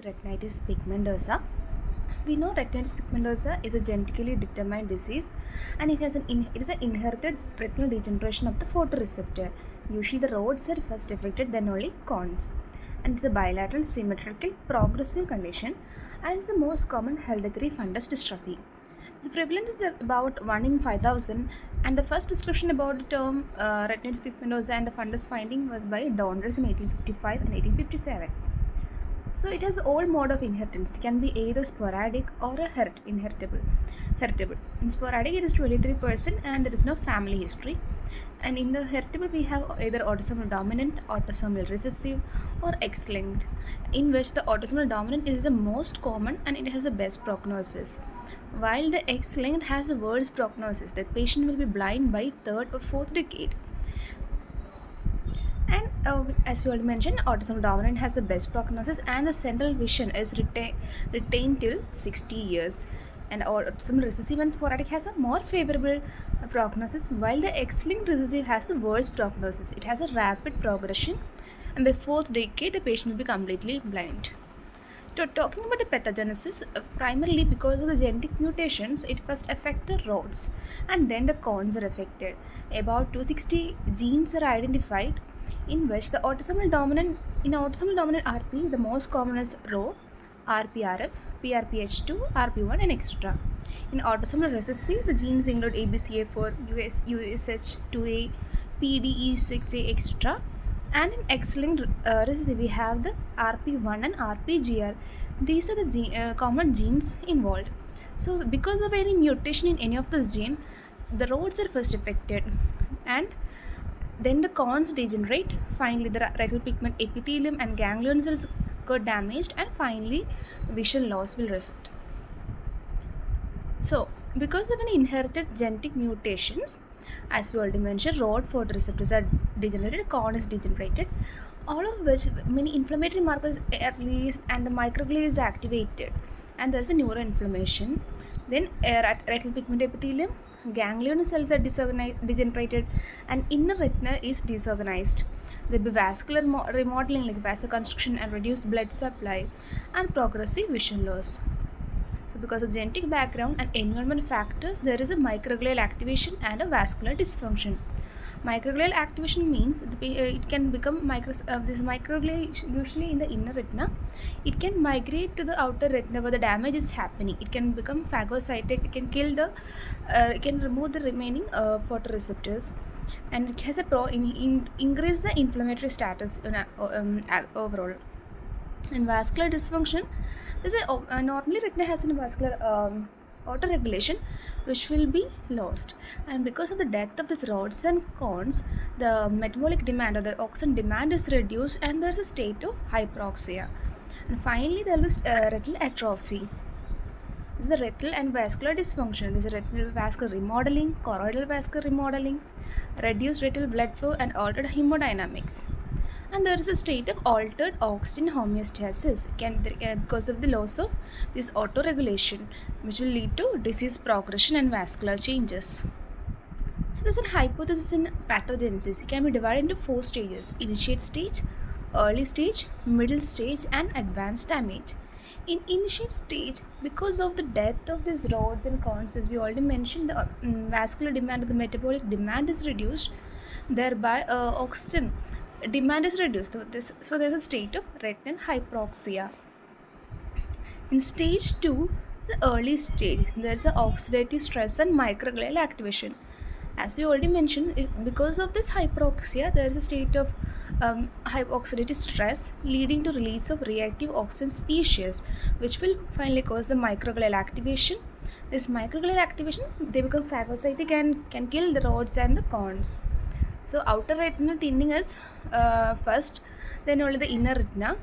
retinitis pigmentosa. We know retinitis pigmentosa is a genetically determined disease, and it is an inherited retinal degeneration of the photoreceptor. Usually, the rods are first affected, then only cones. And it's a bilateral, symmetrical, progressive condition, and it's the most common hereditary fundus dystrophy. The prevalence is about 1 in 5,000, and the first description about the term retinitis pigmentosa and the fundus finding was by Donders in 1855 and 1857. So it has all mode of inheritance. It can be either sporadic or a heritable. In sporadic, it is 23%, and there is no family history. And in the heritable, we have either autosomal dominant, autosomal recessive, or X-linked, in which the autosomal dominant is the most common and it has the best prognosis, while the X-linked has the worst prognosis. The patient will be blind by third or fourth decade. And as you already mentioned, autosomal dominant has the best prognosis, and the central vision is retained till 60 years. And autosomal recessive and sporadic has a more favorable prognosis, while the X-linked recessive has the worst prognosis. It has a rapid progression, and by fourth decade, the patient will be completely blind. So talking about the pathogenesis, primarily because of the genetic mutations, it first affects the rods, and then the cones are affected. About 260 genes are identified, in which the autosomal dominant RP, the most common is Rho, RPRF, PRPH2, RP1, and etc. In autosomal recessive, the genes include ABCA4, USH2A, PDE6A, etc. And in X-linked recessive, we have the RP1 and RPGR. These are the common genes involved. So, because of any mutation in any of this gene, the rods are first affected, and then the cones degenerate. Finally, the retinal pigment epithelium and ganglion cells got damaged, and finally, vision loss will result. So, because of any inherited genetic mutations, as we already mentioned, rod photoreceptors are degenerated, cone is degenerated, all of which many inflammatory markers are released, and the microglia is activated, and there is a neuroinflammation. Then retinal pigment epithelium, ganglion cells are degenerated, and inner retina is disorganized. There will be vascular remodeling like vasoconstriction and reduced blood supply, and progressive vision loss. So because of genetic background and environment factors, there is a microglial activation and a vascular dysfunction. Microglial activation means it can become this microglia usually in the inner retina. It can migrate to the outer retina where the damage is happening. It can become phagocytic. It can kill it can remove the remaining photoreceptors, and it has a increase the inflammatory status overall. And vascular dysfunction, normally retina has a vascular autoregulation which will be lost, and because of the death of these rods and cones, the metabolic demand or the oxygen demand is reduced, and there is a state of hyperoxia. And finally, there is retinal atrophy. This is the retinal and vascular dysfunction. This is retinal vascular remodeling, choroidal vascular remodeling, reduced retinal blood flow, and altered hemodynamics. And there is a state of altered oxygen homeostasis because of the loss of this autoregulation, which will lead to disease progression and vascular changes. So there's a hypothesis in pathogenesis. It can be divided into 4 stages: initiate stage, early stage, middle stage, and advanced damage. In initial stage, because of the death of these rods and cones, as we already mentioned, the vascular demand, the metabolic demand is reduced, thereby oxygen demand is reduced. So there's a state of retinal hyperoxia. In stage 2, the early stage, there's an oxidative stress and microglial activation. As we already mentioned, because of this hyperoxia, there is a state of oxidative stress leading to release of reactive oxygen species, which will finally cause the microglial activation. This microglial activation, they become phagocytic and can kill the rods and the cones. So outer retinal thinning is first, then only the inner retina.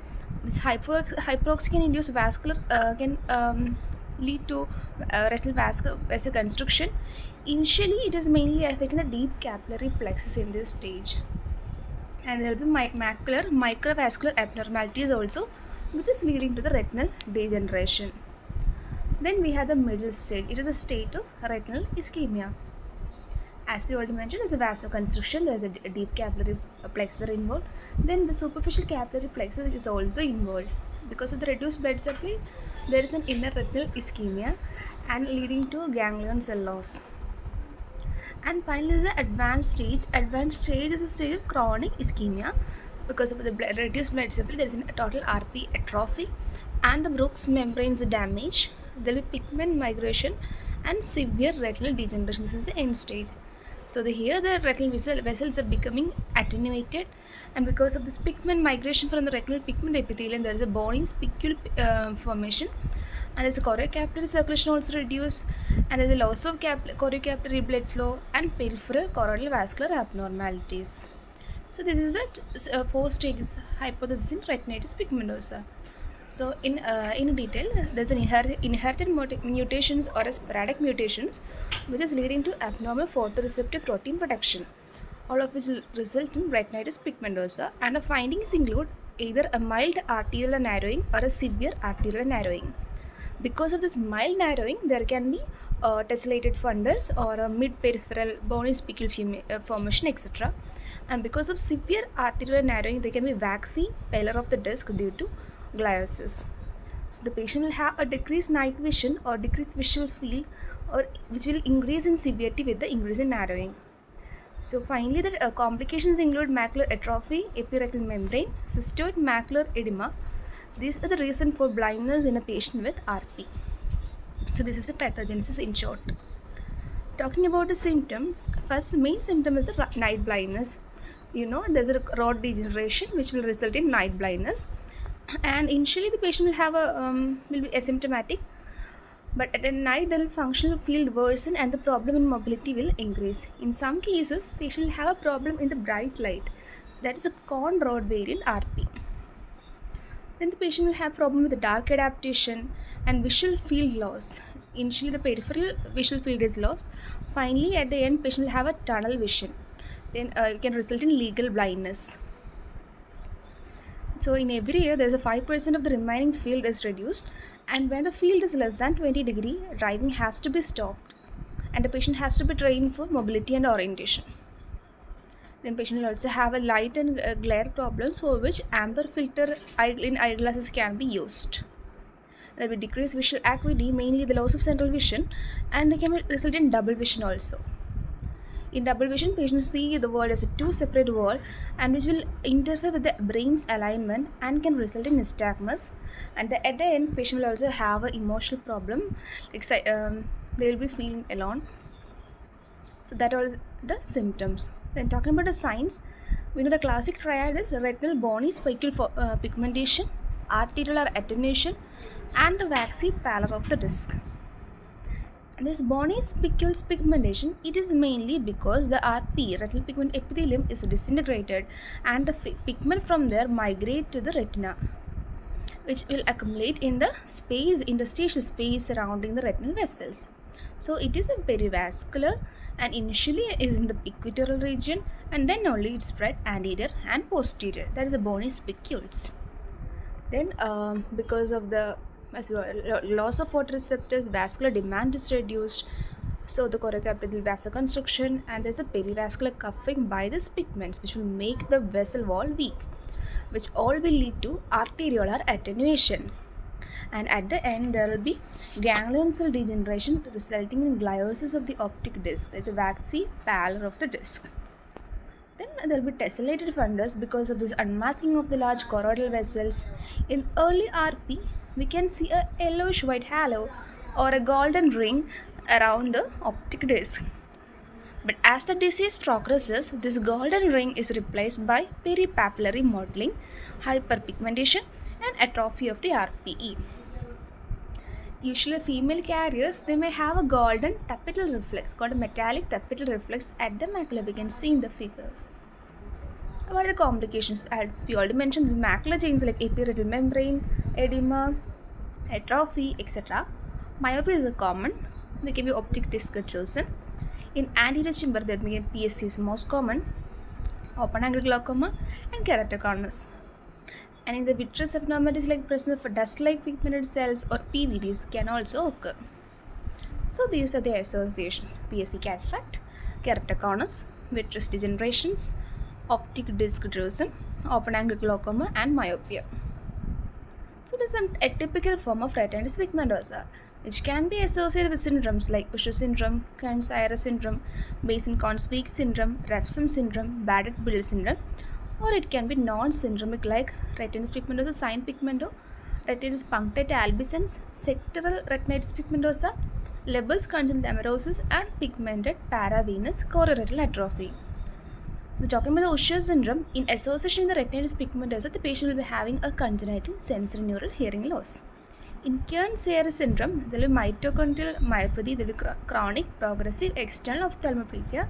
This hyperoxia can induce can lead to retinal vasoconstriction. Initially, it is mainly affecting the deep capillary plexus in this stage, and there will be macular microvascular abnormalities also, which is leading to the retinal degeneration. Then we have the middle stage. It is a state of retinal ischemia. As you already mentioned, there's a vasoconstriction, there's a deep capillary plexus involved. Then the superficial capillary plexus is also involved. Because of the reduced blood supply, there is an inner retinal ischemia and leading to ganglion cell loss. And finally is the advanced stage. Advanced stage is a stage of chronic ischemia. Because of the reduced blood supply, there is a total RP atrophy and the Brooks membranes damage. There will be pigment migration and severe retinal degeneration. This is the end stage. So here the retinal vessels are becoming attenuated, and because of this pigment migration from the retinal pigment epithelium, there is a bony spicule formation, and there's a choriocapiillary circulation also reduced, and there's a loss of choriocapiillary blood flow and peripheral choroidal vascular abnormalities. So this is the 4 stages hypothesis in retinitis pigmentosa. So in detail, there's an inherited mutations or a sporadic mutations which is leading to abnormal photoreceptor protein production, all of which will result in retinitis pigmentosa, and the findings include either a mild arterial narrowing or a severe arterial narrowing. Because of this mild narrowing, there can be tessellated fundus or a mid-peripheral bony spicule formation, etc. And because of severe arterial narrowing, there can be waxy pallor of the disc due to gliosis. So the patient will have a decreased night vision or decreased visual field, or which will increase in severity with the increase in narrowing. So finally, the complications include macular atrophy, epiretinal membrane, cystoid macular edema. These are the reason for blindness in a patient with RP. So this is a pathogenesis in short. Talking about the symptoms, first main symptom is a night blindness. There's a rod degeneration which will result in night blindness, and initially the patient will have will be asymptomatic, but at night the functional field worsen and the problem in mobility will increase. In some cases, patient will have a problem in the bright light, that is a cone rod variant RP. Then the patient will have problem with the dark adaptation and visual field loss. Initially the peripheral visual field is lost. Finally at the end, patient will have a tunnel vision. Then it can result in legal blindness. So in every year, there is a 5% of the remaining field is reduced, and when the field is less than 20 degree, driving has to be stopped, and the patient has to be trained for mobility and orientation. Then patient will also have a light and glare problems, for which amber filter in eyeglasses can be used. There will be decreased visual acuity, mainly the loss of central vision, and they can result in double vision also. In double vision, patients see the world as a two separate world, and which will interfere with the brain's alignment and can result in nystagmus. And at the end, patient will also have an emotional problem, they will be feeling alone. So that are the symptoms. Then talking about the signs, we know the classic triad is retinal bony spicule pigmentation, arterial attenuation, and the waxy pallor of the disc. And this bony spicule pigmentation, it is mainly because the RP, retinal pigment epithelium, is disintegrated, and the pigment from there migrate to the retina, which will accumulate in the interstitial space surrounding the retinal vessels. So it is a perivascular, and initially is in the equatorial region, and then only it spread anterior and posterior. That is the bony spicules. Then because of the loss of photoreceptors, vascular demand is reduced, so the choriocapital vasoconstriction, and there's a perivascular cuffing by these pigments, which will make the vessel wall weak, which all will lead to arteriolar attenuation. And at the end, there will be ganglion cell degeneration resulting in gliosis of the optic disc. That's a waxy pallor of the disc. Then there will be tessellated fundus because of this unmasking of the large choroidal vessels. In early RP, we can see a yellowish white halo or a golden ring around the optic disc. But as the disease progresses, this golden ring is replaced by peripapillary mottling, hyperpigmentation, and atrophy of the RPE. Usually female carriers, they may have a golden tapetal reflex, called a metallic tapetal reflex at the macula. We can see in the figure. What are the complications? As we already mentioned, the macular changes like epiretinal membrane, edema, atrophy, etc. Myopia is a common. There can be optic disc protrusion. In anterior chamber, there may be PSC is most common, open angle glaucoma, and keratoconus. And in the vitreous abnormalities like presence of dust-like pigmented cells or PVDs can also occur. So these are the associations: PSC cataract, keratoconus, vitreous degenerations, optic disc protrusion, open angle glaucoma, and myopia. So there's an atypical form of retinitis pigmentosa, which can be associated with syndromes like Usher syndrome, Kearns-Sayre syndrome, Basin-Conspic syndrome, Refsum syndrome, Bardet-Biedl syndrome, or it can be non-syndromic like retinitis pigmentosa sign pigmento, retinitis punctata albicans, sectoral retinitis pigmentosa, Leber's congenital amaurosis, and pigmented paravenous choroidal atrophy. So talking about the Usher syndrome, in association with the retinitis pigmentosa, the patient will be having a congenital sensorineural hearing loss. In Kearns-Sayre syndrome, there will be mitochondrial myopathy, there will be chronic progressive external ophthalmoplegia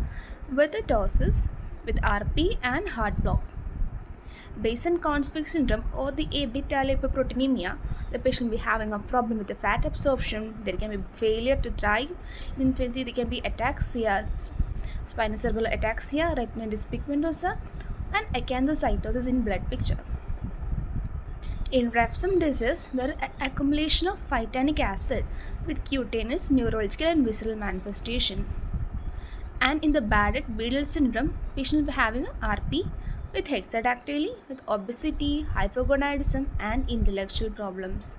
with a ptosis with RP and heart block. Basin-Conspic syndrome or the abetalipoproteinemia, the patient will be having a problem with the fat absorption, there can be failure to thrive in infancy, there can be ataxia, spinocerebellar ataxia, retinitis pigmentosa, and acanthocytosis in blood picture. In Refsum disease, there is accumulation of phytanic acid with cutaneous, neurological, and visceral manifestation. And in the Bardet-Biedl syndrome, patient will be having a RP with hexadactyly, with obesity, hypogonadism, and intellectual problems.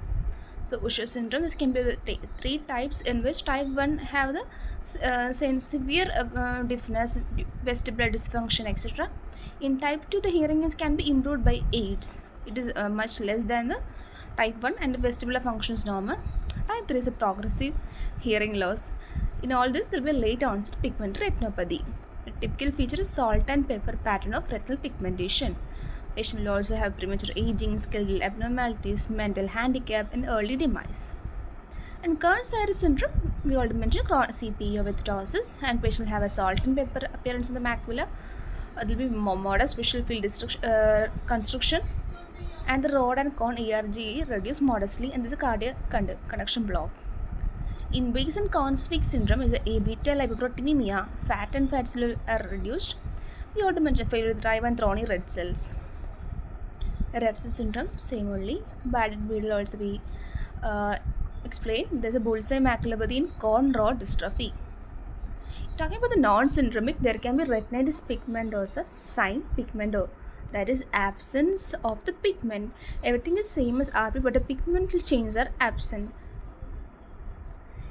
So Usher syndrome, this can be the three types, in which type 1 have the severe deafness, vestibular dysfunction, etc. In type 2, the hearing can be improved by aids. It is much less than the type 1 and the vestibular function is normal. Type 3 is a progressive hearing loss. In all this, there will be late onset pigmented retinopathy. The typical feature is salt and pepper pattern of retinal pigmentation. Patient will also have premature aging, skeletal abnormalities, mental handicap, and early demise. And Kearns-Sayre syndrome, we already mentioned CPE with ptosis, and patient will have a salt and pepper appearance in the macula. There will be modest visual field construction, and the rod and cone ERG reduce modestly, and there is a cardiac conduction block. In Basin-Conspic syndrome is the abetalipoproteinemia, fat and fat cells are reduced. We already mentioned failure to thrive and thorny red cells. Refsum syndrome, same only. Bardet-Biedl also be explained. There's a bullseye maculopathy in cone rod dystrophy. Talking about the non-syndromic, there can be retinitis pigmentosa sign pigmento, that is absence of the pigment. Everything is same as RP, but the pigmental changes are absent.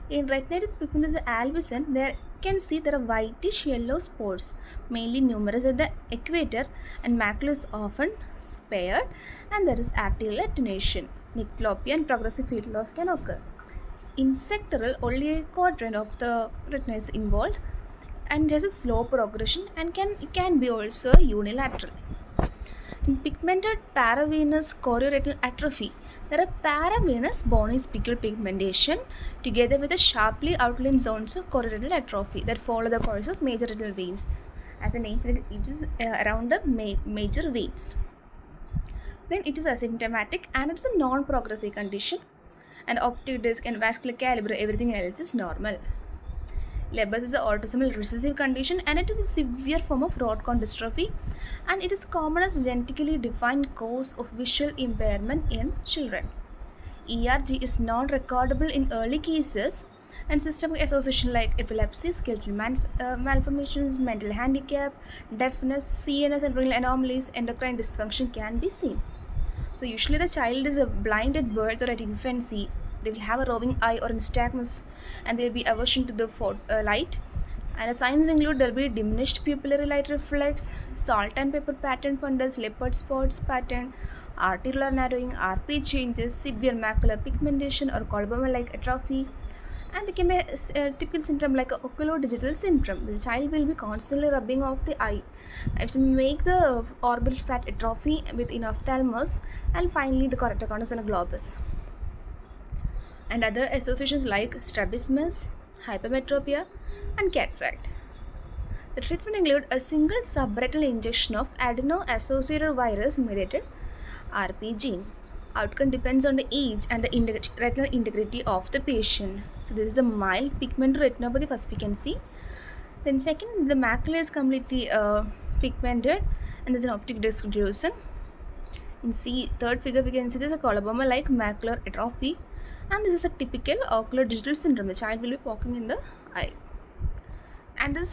In retinitis pigmentosa albicans, there can see there are whitish yellow spots, mainly numerous at the equator, and macula is often spared, and there is arterial attenuation. Nyctalopia and progressive field loss can occur. In sectoral, only a quadrant of the retina is involved, and it has a slow progression and can be also unilateral. In pigmented paravenous choroidal atrophy, there are paravenous bony specular pigmentation together with the sharply outlined zones of choroidal atrophy that follow the course of major retinal veins. As the name said, it is around the major veins. Then it is asymptomatic and it's a non-progressive condition, and optic disc and vascular caliber, everything else is normal. Leber's is an autosomal recessive condition, and it is a severe form of rod cone dystrophy, and it is common as genetically defined cause of visual impairment in children. ERG is non-recordable in early cases, and systemic association like epilepsy, skeletal malformations, mental handicap, deafness, CNS and renal anomalies, endocrine dysfunction can be seen. So usually the child is blind at birth or at infancy. They will have a roving eye or nystagmus, and there will be aversion to the light. And the signs include there will be diminished pupillary light reflex, salt and pepper pattern fundus, leopard spots pattern, arterial narrowing, RP changes, severe macular pigmentation or coloboma-like atrophy. And there can be a typical syndrome like a oculodigital syndrome. The child will be constantly rubbing off the eye. It will make the orbital fat atrophy within ophthalmos, and finally the keratoconus and a globus. And other associations like strabismus, hypermetropia, and cataract. The treatment includes a single subretinal injection of adeno-associated virus-mediated RP gene. Outcome depends on the age and the retinal integrity of the patient. So this is a mild pigmented retinopathy, first we can see. Then second, the macula is completely pigmented, and there is an optic disc drusen. In third figure we can see there is a coloboma-like macular atrophy, and this is a typical ocular digital syndrome. The child will be poking in the eye. And there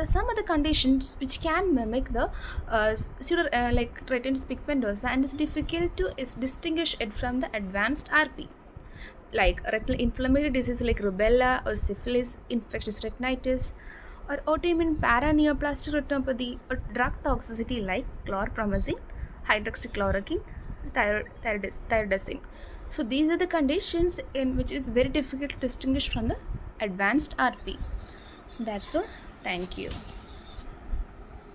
are some other conditions which can mimic the like retinitis pigmentosa, and it's difficult to distinguish it from the advanced RP, like retinal inflammatory disease like rubella or syphilis, infectious retinitis, or autoimmune paraneoplastic retinopathy, or drug toxicity like chlorpromazine, hydroxychloroquine, thyroidazine. So these are the conditions in which it's very difficult to distinguish from the advanced RP. So that's all. Thank you.